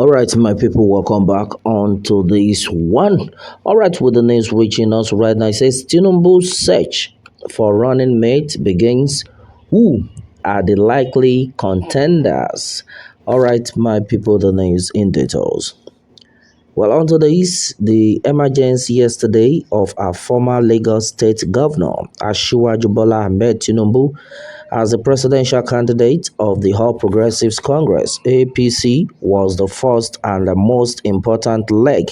All right, my people, welcome back on to this one. All right, with the news reaching us right now, it says Tinubu's search for running mate begins. Who are the likely contenders? All right, my people, the news in details. Well, on to this, the emergence yesterday of our former Lagos State Governor, Asiwaju Bola Ahmed Tinubu, as the presidential candidate of the All Progressives Congress, APC, was the first and the most important leg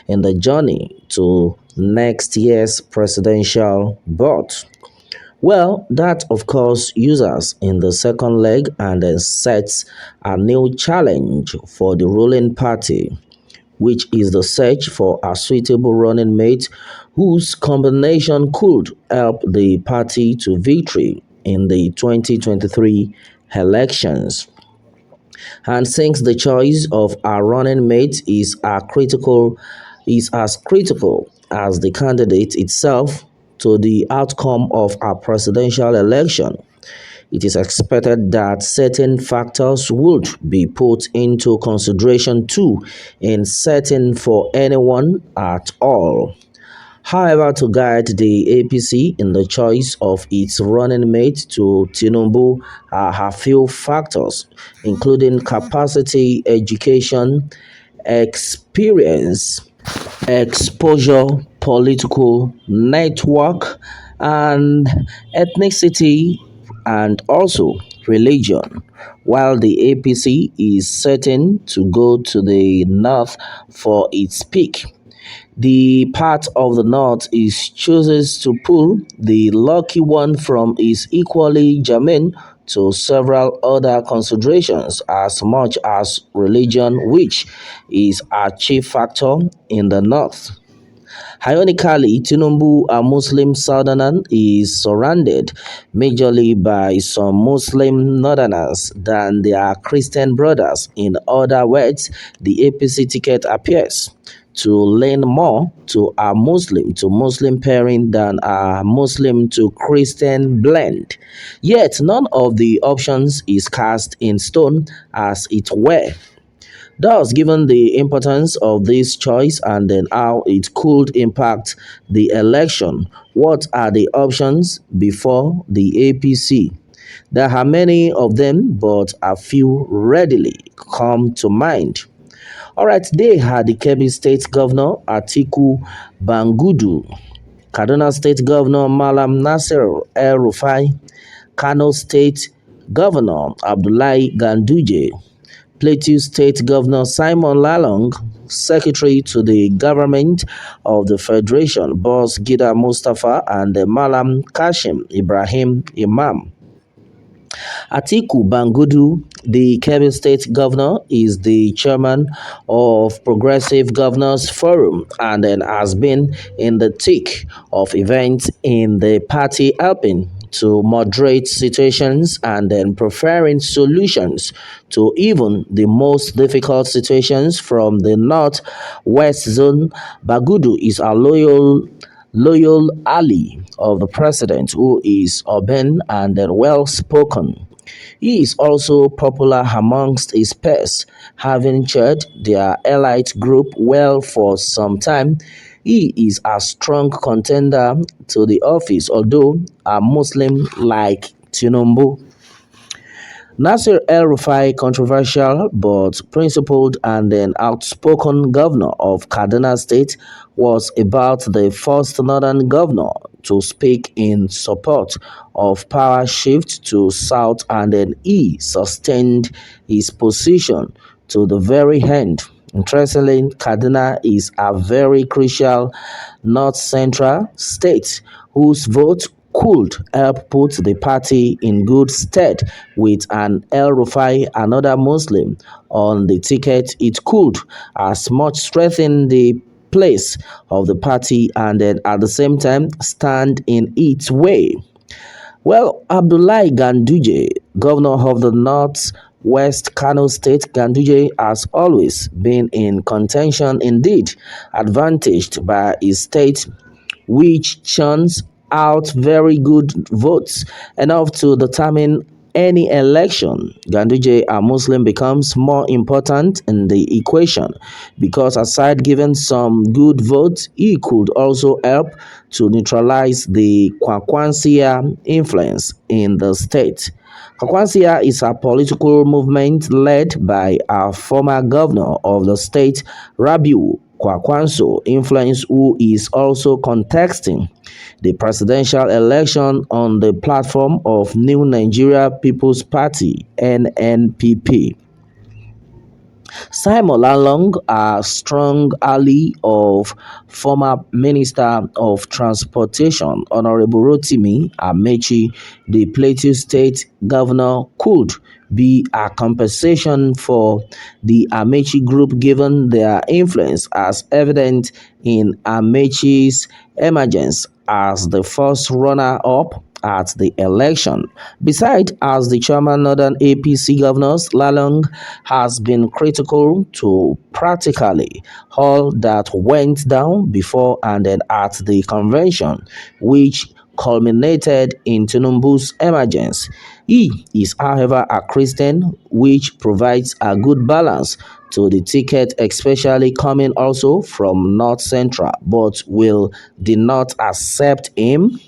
in the journey to next year's presidential bout. Well, that of course users in the second leg and then sets a new challenge for the ruling party, which is the search for a suitable running mate whose combination could help the party to victory in the 2023 elections. And since the choice of a running mate is as critical as the candidate itself to the outcome of a presidential election, it is expected that certain factors would be put into consideration too in setting for anyone at all. However, to guide the APC in the choice of its running mate to Tinubu are a few factors, including capacity, education, experience, exposure, political network, and ethnicity, and also religion. While the APC is certain to go to the north for its peak, the part of the north is chooses to pull the lucky one from is equally germane to several other considerations as much as religion, which is a chief factor in the north. Ironically, Tinubu, a Muslim southerner, is surrounded majorly by some Muslim northerners than their Christian brothers. In other words, the APC ticket appears to lean more to a Muslim to Muslim pairing than a Muslim to Christian blend. Yet none of the options is cast in stone as it were. Thus, given the importance of this choice and then how it could impact the election, what are the options before the APC? There are many of them, but a few readily come to mind. All right, they had the Kebbi State Governor Atiku Bangudu, Kaduna State Governor Malam Nasir El Rufai, Kano State Governor Abdullahi Ganduje, Plateau State Governor Simon Lalong, Secretary to the Government of the Federation, Boss Gida Mustafa, and the Malam Kashim Ibrahim Imam. Atiku Bangudu, the Kebbi State Governor, is the chairman of Progressive Governors Forum and then has been in the thick of events in the party helping to moderate situations and then preferring solutions to even the most difficult situations from the northwest zone. Bagudu is a loyal ally of the president who is urban and then well spoken. He is also popular amongst his peers, having chaired their elite group well for some time. He is a strong contender to the office, although a Muslim like Tinubu. Nasir El-Rufai, controversial but principled and an outspoken governor of Kaduna State, was about the first northern governor to speak in support of power shift to south, and then he sustained his position to the very end. Interestingly, Kaduna is a very crucial north-central state whose vote could help put the party in good stead. With an El-Rufai, another Muslim, on the ticket. It could as much strengthen the place of the party and then at the same time stand in its way. Well, Abdullahi Ganduje, governor of the Northwest Kano State, Ganduje has always been in contention, indeed advantaged by his state, which churns out very good votes, enough to determine any election, Ganduje, a Muslim, becomes more important in the equation because aside giving some good votes, he could also help to neutralize the Kwakwansia influence in the state. Kwakwansia is a political movement led by a former governor of the state, Rabiu Kwakwanso influence, who is also contesting the presidential election on the platform of New Nigeria People's Party (NNPP). Simon Lalong, a strong ally of former Minister of Transportation Honorable Rotimi Amechi, the Plateau State Governor, could be a compensation for the Amechi group given their influence as evident in Amechi's emergence as the first runner-up at the election. Besides, as the chairman Northern APC governors, Lalong has been critical to practically all that went down before and then at the convention, which culminated in Tinubu'S emergence. He is, however, a Christian, which provides a good balance to the ticket, especially coming also from North Central, but will they not accept him?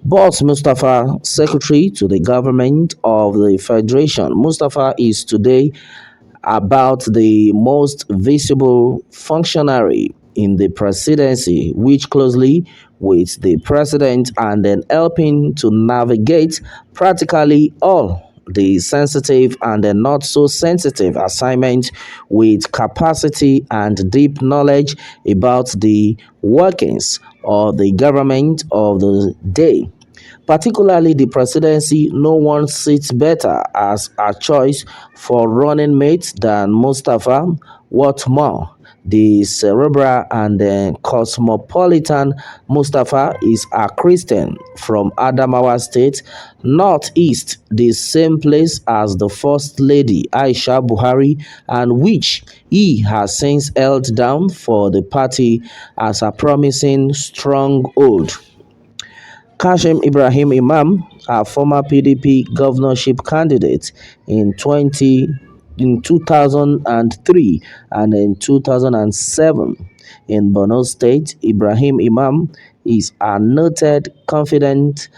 Boss Mustafa, Secretary to the Government of the Federation. Mustafa is today about the most visible functionary in the presidency, which closely with the president and then helping to navigate practically all the sensitive and the not so sensitive assignments with capacity and deep knowledge about the workings of the government of the day. Particularly the presidency, no one sits better as a choice for running mates than Mustafa. What more? The cerebral and the cosmopolitan Mustafa is a Christian from Adamawa State, Northeast, the same place as the First Lady Aisha Buhari, and which he has since held down for the party as a promising stronghold. Kashim Ibrahim Imam, a former PDP governorship candidate in 2003 and in 2007 in Borno State, Ibrahim Imam is a noted confidant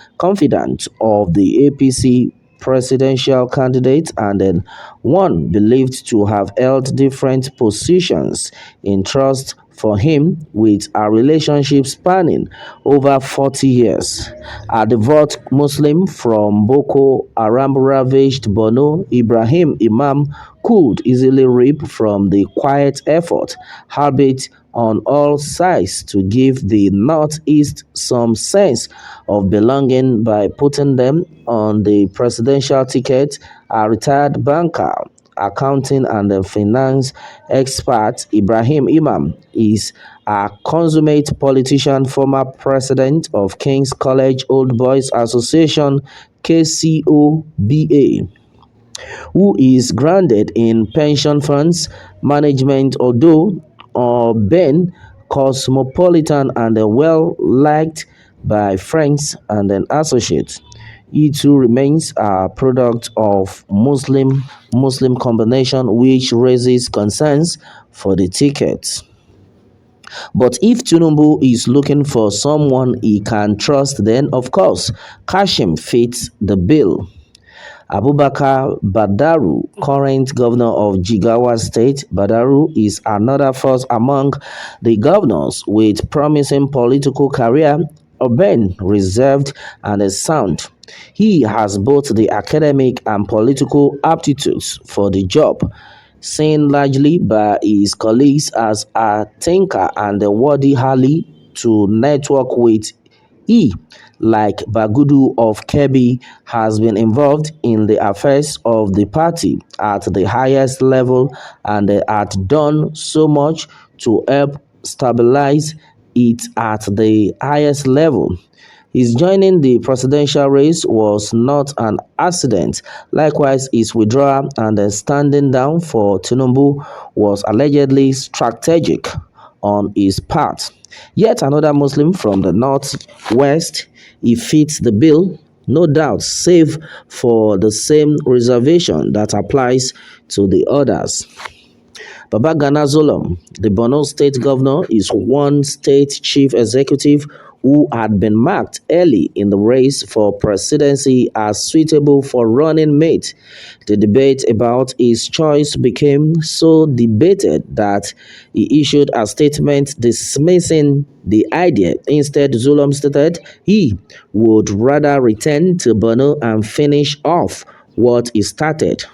of the APC presidential candidate and then one believed to have held different positions in trust for him with a relationship spanning over 40 years. A devout Muslim from Boko Haram ravaged Borno, Ibrahim Imam could easily reap from the quiet effort, albeit on all sides, to give the Northeast some sense of belonging by putting them on the presidential ticket. A retired banker, accounting and finance expert Ibrahim Imam is a consummate politician, former president of King's College Old Boys Association KCOBA, who is grounded in pension funds management, although Ben cosmopolitan and well liked by friends and associates. He too remains a product of Muslim combination, which raises concerns for the ticket. But if Tinubu is looking for someone he can trust, then of course Kashim fits the bill. Abubakar Badaru, current governor of Jigawa State, Badaru is another force among the governors with promising political career, urban, reserved, and sound. He has both the academic and political aptitudes for the job, seen largely by his colleagues as a thinker and a worthy ally to network with. He, like Bagudu of Kebbi, has been involved in the affairs of the party at the highest level and had done so much to help stabilize it at the highest level. His joining the presidential race was not an accident. Likewise, his withdrawal and standing down for Tinubu was allegedly strategic on his part. Yet another Muslim from the northwest, he fits the bill. no doubt, save for the same reservation that applies to the others. Babagana Zulum, the Borno state governor, is one state chief executive who had been marked early in the race for presidency as suitable for running mate. The debate about his choice became so debated that he issued a statement dismissing the idea. Instead, Zulum stated he would rather return to Borno and finish off what he started.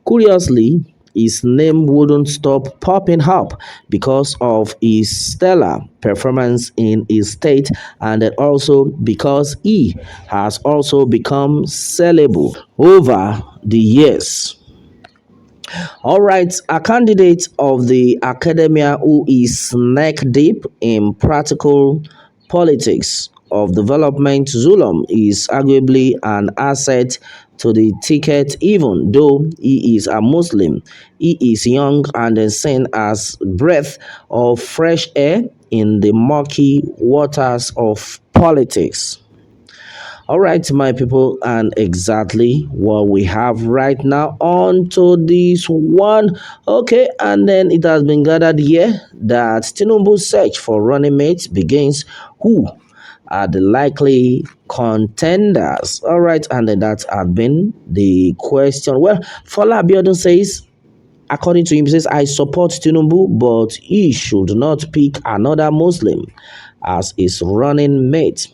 Curiously, his name wouldn't stop popping up because of his stellar performance in his state and then also because he has also become sellable over the years. All right, a candidate of the academia who is neck deep in practical politics of development, Zulum is arguably an asset to the ticket, even though he is a Muslim. He is young and is seen as breath of fresh air in the murky waters of politics. All right, my people, and exactly what we have right now on to this one. Okay, and then it has been gathered here that Tinubu's search for running mates begins. Who are the likely contenders? All right, and then that had been the question. Well, Fola Abiodun says, according to him, he says, I support Tinubu, but he should not pick another Muslim as his running mate.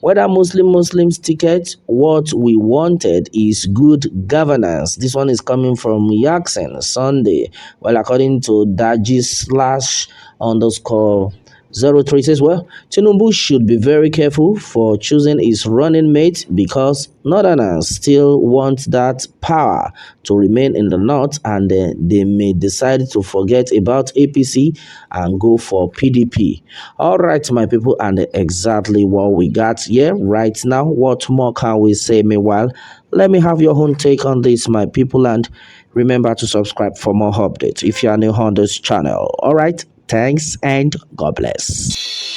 Whether Muslims ticket, what we wanted is good governance. This one is coming from Yaksen Sunday. Well, according to Daji slash underscore 03 says, well, Tinubu should be very careful for choosing his running mate because Northerners still want that power to remain in the north and they may decide to forget about APC and go for PDP. All right, my people, and exactly what we got here right now. What more can we say? Meanwhile, let me have your own take on this, my people, and remember to subscribe for more updates if you are new on this channel. All right, thanks and God bless.